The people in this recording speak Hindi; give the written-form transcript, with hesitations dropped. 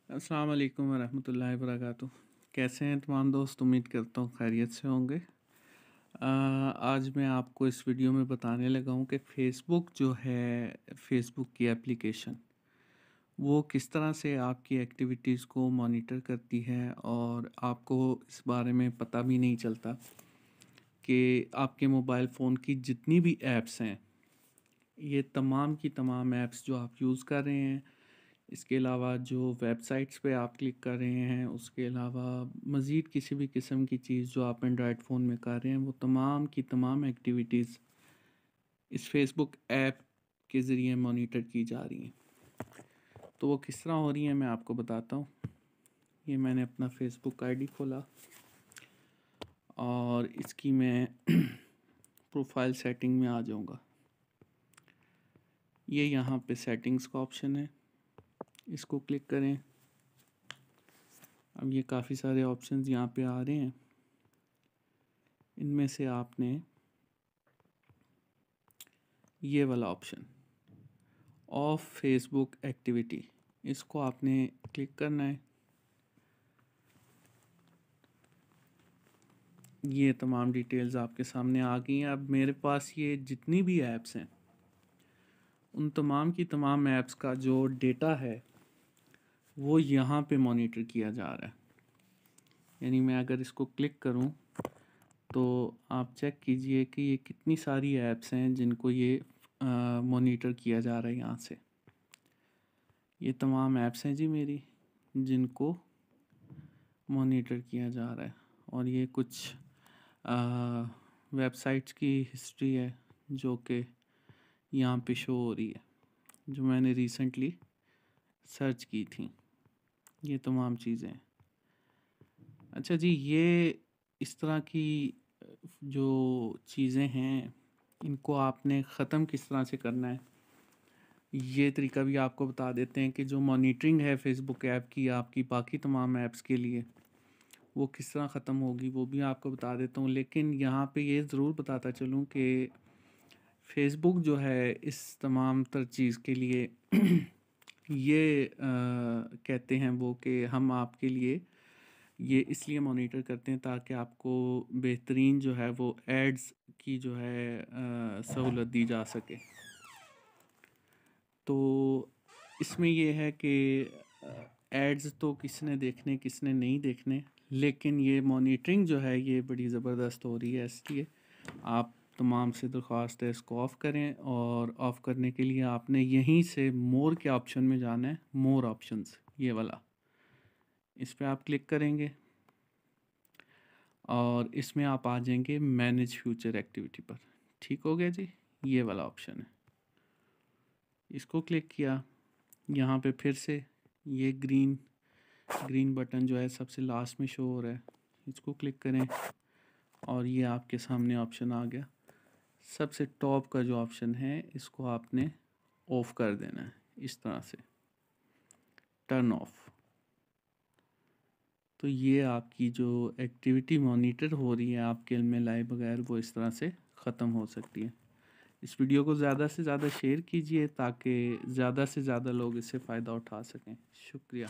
अस्सलाम वालेकुम वरहमतुल्लाहि वबरकातुहू। कैसे हैं तमाम दोस्त? उम्मीद करता हूँ खैरियत से होंगे। आज मैं आपको इस वीडियो में बताने लगा हूँ कि फ़ेसबुक जो है, फ़ेसबुक की एप्लीकेशन वो किस तरह से आपकी एक्टिविटीज़ को मॉनिटर करती है और आपको इस बारे में पता भी नहीं चलता कि आपके मोबाइल फ़ोन की जितनी भी ऐप्स हैं, ये तमाम की तमाम ऐप्स जो आप यूज़ कर रहे हैं, इसके अलावा जो वेबसाइट्स पे आप क्लिक कर रहे हैं, उसके अलावा मज़ीद किसी भी किस्म की चीज़ जो आप एंड्रॉयड फ़ोन में कर रहे हैं, वो तमाम की तमाम एक्टिविटीज़ इस फ़ेसबुक ऐप के ज़रिए मॉनिटर की जा रही हैं। तो वो किस तरह हो रही हैं मैं आपको बताता हूँ। ये मैंने अपना फ़ेसबुक आईडी खोला और इसकी मैं प्रोफाइल सेटिंग में आ जाऊँगा। ये यहाँ पे सेटिंग्स का ऑप्शन है, इसको क्लिक करें। अब ये काफ़ी सारे ऑप्शंस यहाँ पे आ रहे हैं, इनमें से आपने ये वाला ऑप्शन ऑफ फेसबुक एक्टिविटी, इसको आपने क्लिक करना है। ये तमाम डिटेल्स आपके सामने आ गई हैं। अब मेरे पास ये जितनी भी ऐप्स हैं, उन तमाम की तमाम ऐप्स का जो डेटा है वो यहाँ पे मॉनिटर किया जा रहा है। यानी मैं अगर इसको क्लिक करूँ तो आप चेक कीजिए कि ये कितनी सारी ऐप्स हैं जिनको ये मॉनिटर किया जा रहा है यहाँ से। ये तमाम ऐप्स हैं जी मेरी, जिनको मॉनिटर किया जा रहा है। और ये कुछ वेबसाइट्स की हिस्ट्री है जो कि यहाँ पे शो हो रही है, जो मैंने रिसेंटली सर्च की थी। ये तमाम चीज़ें। अच्छा जी, ये इस तरह की जो चीज़ें हैं, इनको आपने ख़त्म किस तरह से करना है, ये तरीका भी आपको बता देते हैं कि जो मॉनिटरिंग है फ़ेसबुक ऐप की आपकी बाकी तमाम ऐप्स के लिए, वो किस तरह ख़त्म होगी, वो भी आपको बता देता हूँ। लेकिन यहाँ पे ये ज़रूर बताता चलूँ कि फ़ेसबुक जो है इस तमाम तर चीज़ के लिए ये कहते हैं वो कि हम आपके लिए ये इसलिए मॉनिटर करते हैं ताकि आपको बेहतरीन जो है वो एड्स की जो है सहूलत दी जा सके। तो इसमें ये है कि एड्स तो किसने देखने किसने नहीं देखने, लेकिन ये मॉनिटरिंग जो है ये बड़ी ज़बरदस्त हो रही है। इसलिए आप तमाम से दरख्वास्त है इसको ऑफ़ करें, और ऑफ़ करने के लिए आपने यहीं से मोर के ऑप्शन में जाना है। मोर ऑप्शंस, ये वाला, इस पर आप क्लिक करेंगे और इसमें आप आ जाएंगे मैनेज फ्यूचर एक्टिविटी पर। ठीक हो गया जी, ये वाला ऑप्शन है, इसको क्लिक किया। यहाँ पे फिर से ये ग्रीन बटन जो है सबसे लास्ट में शो हो रहा है, इसको क्लिक करें और ये आपके सामने ऑप्शन आ गया। सबसे टॉप का जो ऑप्शन है इसको आपने ऑफ़ कर देना है, इस तरह से टर्न ऑफ। तो ये आपकी जो एक्टिविटी मॉनिटर हो रही है आपके में लाइव वगैरह, वो इस तरह से ख़त्म हो सकती है। इस वीडियो को ज़्यादा से ज़्यादा शेयर कीजिए ताकि ज़्यादा से ज़्यादा लोग इससे फ़ायदा उठा सकें। शुक्रिया।